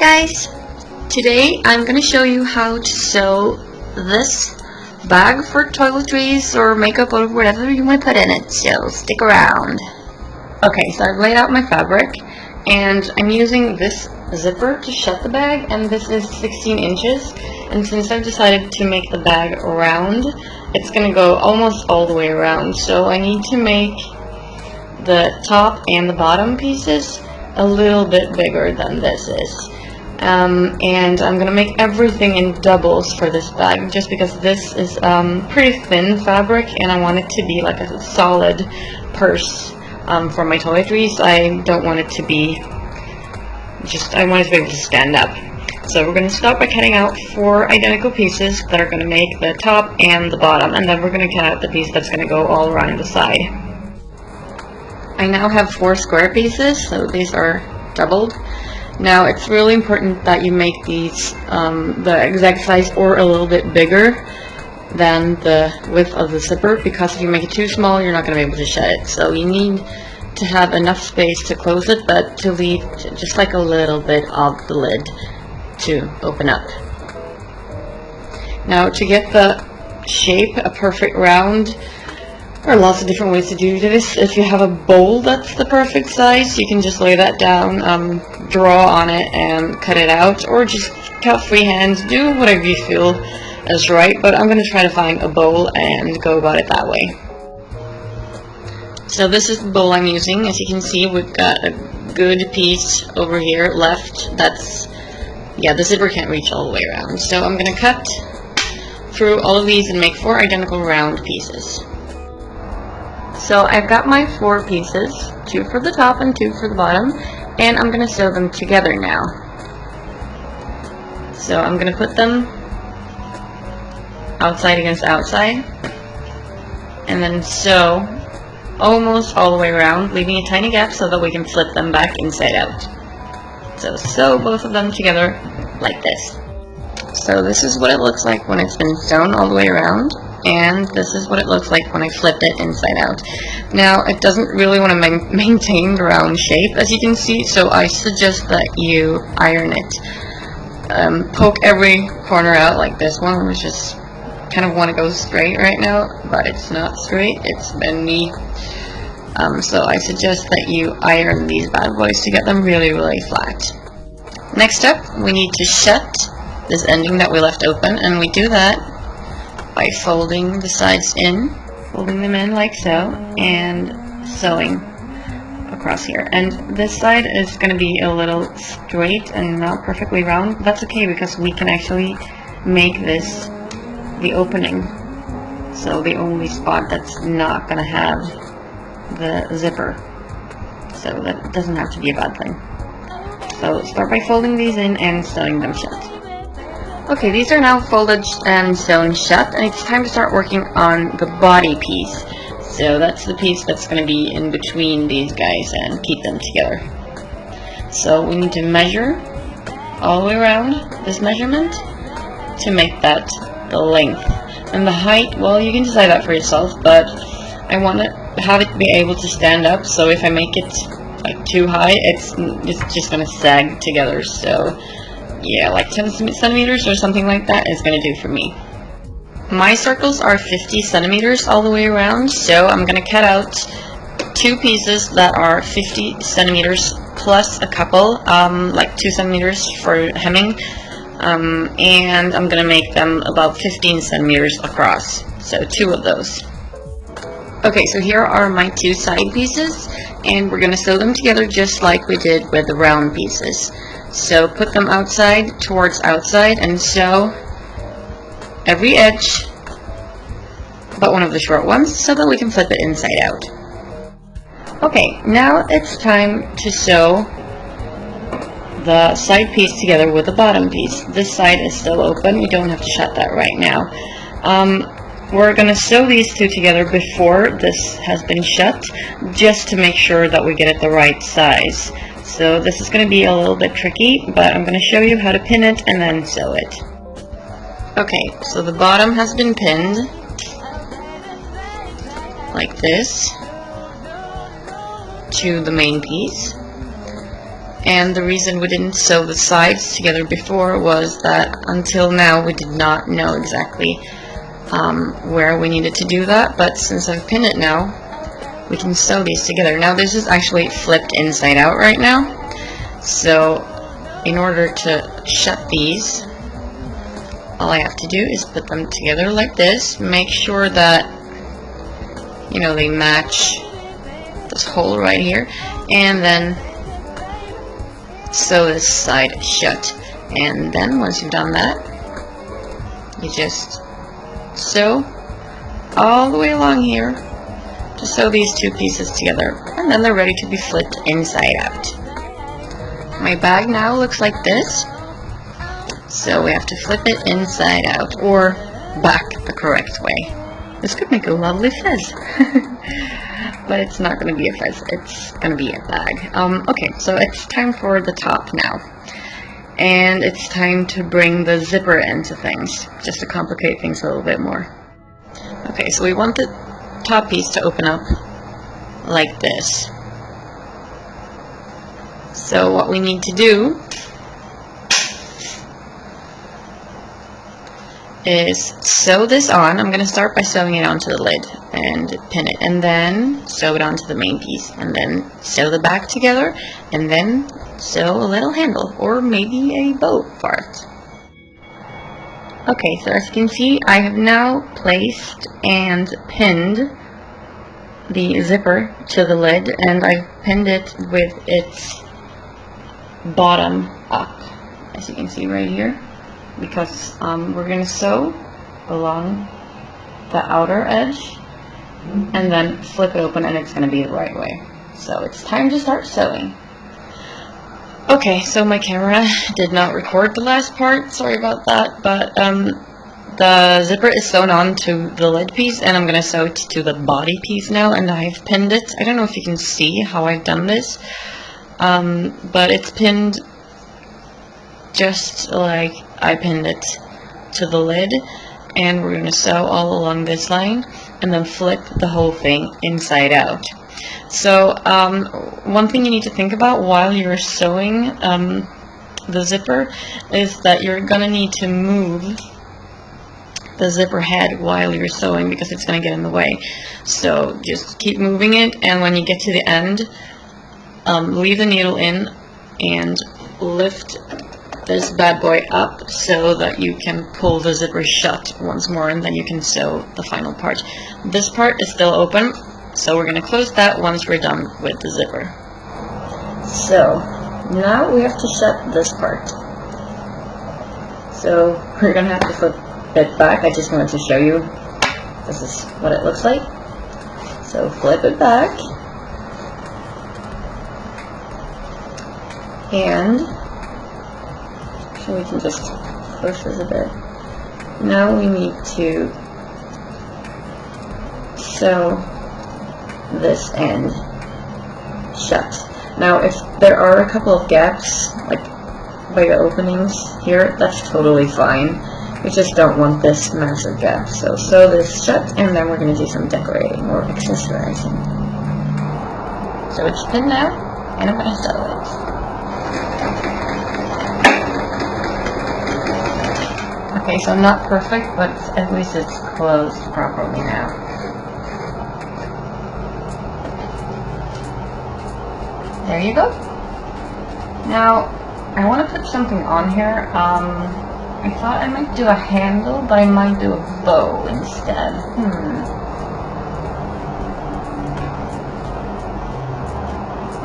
guys! Today I'm going to show you how to sew this bag for toiletries or makeup or whatever you want to put in it, so stick around. Okay, so I've laid out my fabric and I'm using this zipper to shut the bag, and this is 16 inches, and since I've decided to make the bag round, it's going to go almost all the way around, so I need to make the top and the bottom pieces a little bit bigger than this is. And I'm going to make everything in doubles for this bag, just because this is pretty thin fabric and I want it to be like a solid purse for my toiletries. I don't want it to be I want it to be able to stand up. So we're going to start by cutting out 4 identical pieces that are going to make the top and the bottom, and then we're going to cut out the piece that's going to go all around the side. I now have 4 square pieces, so these are doubled. Now it's really important that you make these the exact size or a little bit bigger than the width of the zipper, because if you make it too small, you're not going to be able to shut it. So you need to have enough space to close it, but to leave just like a little bit of the lid to open up. Now to get the shape a perfect round, there are lots of different ways to do this. If you have a bowl that's the perfect size, you can just lay that down, draw on it and cut it out, or just cut freehand, do whatever you feel is right, but I'm going to try to find a bowl and go about it that way. So this is the bowl I'm using. As you can see, we've got a good piece over here left. The zipper can't reach all the way around, so I'm going to cut through all of these and make 4 identical round pieces. So I've got my 4 pieces, 2 for the top and 2 for the bottom, and I'm going to sew them together now. So I'm going to put them outside against outside, and then sew almost all the way around, leaving a tiny gap so that we can flip them back inside out. So sew both of them together like this. So this is what it looks like when it's been sewn all the way around, and this is what it looks like when I flip it inside out. Now it doesn't really want to maintain the round shape, as you can see, so I suggest that you iron it. Poke every corner out like this one, which is kind of want to go straight right now, but it's not straight, it's bendy. So I suggest that you iron these bad boys to get them really flat. Next up, we need to shut this ending that we left open, and we do that by folding the sides in, folding them in like so, and sewing across here. And this side is going to be a little straight and not perfectly round, but that's okay because we can actually make this the opening, so the only spot that's not going to have the zipper, so that doesn't have to be a bad thing. So start by folding these in and sewing them shut. Okay, these are now folded and sewn shut, and it's time to start working on the body piece. So that's the piece that's going to be in between these guys and keep them together. So we need to measure all the way around this measurement to make that the length. And the height, well, you can decide that for yourself, but I want to have it be able to stand up, so if I make it like too high, it's just going to sag together. So yeah, like 10 centimeters or something like that is going to do for me. My circles are 50 centimeters all the way around, so I'm going to cut out 2 pieces that are 50 centimeters plus a couple, like 2 centimeters for hemming, and I'm going to make them about 15 centimeters across, so 2 of those. Okay, so here are my 2 side pieces, and we're going to sew them together just like we did with the round pieces. So put them outside towards outside and sew every edge but one of the short ones so that we can flip it inside out. Okay, now it's time to sew the side piece together with the bottom piece. This side is still open, you don't have to shut that right now. We're going to sew these 2 together before this has been shut, just to make sure that we get it the right size. So this is going to be a little bit tricky, but I'm going to show you how to pin it and then sew it. Okay, so the bottom has been pinned like this to the main piece, And the reason we didn't sew the sides together before was that until now we did not know exactly where we needed to do that, but since I've pinned it now, we can sew these together. Now this is actually flipped inside out right now, so in order to shut these, all I have to do is put them together like this, make sure that, you know, they match this hole right here, and then sew this side shut. And then once you've done that, you just sew all the way along here to sew these two pieces together, and then they're ready to be flipped inside out. My bag now looks like this, so we have to flip it inside out, or back the correct way. This could make a lovely fez. But it's not going to be a fez, it's going to be a bag. Okay, so it's time for the top now. And it's time to bring the zipper into things, just to complicate things a little bit more. Okay, so we want the top piece to open up like this. So what we need to do is sew this on. I'm going to start by sewing it onto the lid and pin it, and then sew it onto the main piece, and then sew the back together, and then sew a little handle, or maybe a bow part. Okay, so as you can see, I have now placed and pinned the zipper to the lid, and I've pinned it with its bottom up, as you can see right here, because we're going to sew along the outer edge and then flip it open, and it's going to be the right way. So it's time to start sewing. Okay, so my camera did not record the last part, sorry about that, but the zipper is sewn on to the lid piece, and I'm going to sew it to the body piece now, and I've pinned it. I don't know if you can see how I've done this, but it's pinned just like I pinned it to the lid, and we're going to sew all along this line and then flip the whole thing inside out. So one thing you need to think about while you're sewing the zipper is that you're going to need to move the zipper head while you're sewing, because it's going to get in the way. So just keep moving it, and when you get to the end, leave the needle in and lift this bad boy up so that you can pull the zipper shut once more, and then you can sew the final part. This part is still open, so we're going to close that once we're done with the zipper. So now we have to shut this part. So we're going to have to flip it back. I just wanted to show you this is what it looks like. So flip it back, and so we can just push this a bit. Now we need to sew this end shut. Now if there are a couple of gaps, like by the openings here, that's totally fine. We just don't want this massive gap. So sew this shut, and then we're going to do some decorating or accessorizing. So it's pinned now, and I'm going to sew it. Okay, so not perfect, but at least it's closed properly now. There you go. Now, I want to put something on here. I thought I might do a handle, but I might do a bow instead.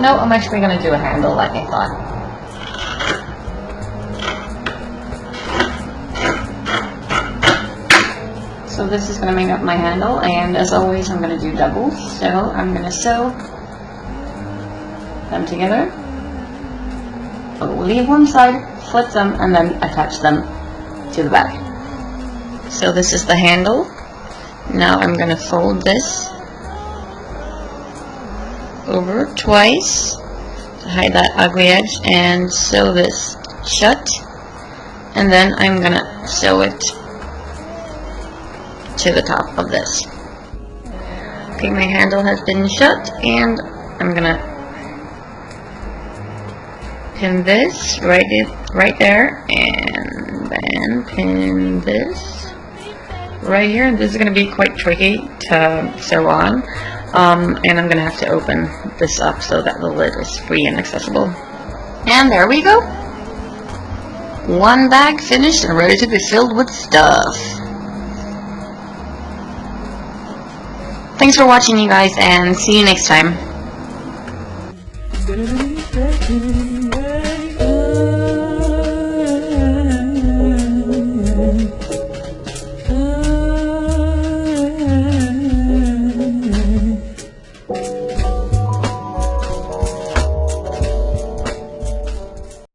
No, I'm actually going to do a handle like I thought. So this is going to make up my handle, and as always I'm going to do doubles. So I'm going to sew them together. I'll leave one side, flip them, and then attach them to the back. So this is the handle. Now I'm going to fold this over twice to hide that ugly edge and sew this shut, and then I'm going to sew it to the top of this. Okay, my handle has been shut, and I'm gonna pin this right there, and then pin this right here. This is going to be quite tricky to sew on, and I'm going to have to open this up so that the lid is free and accessible. And there we go. One bag finished and ready to be filled with stuff. Thanks for watching, you guys, and see you next time.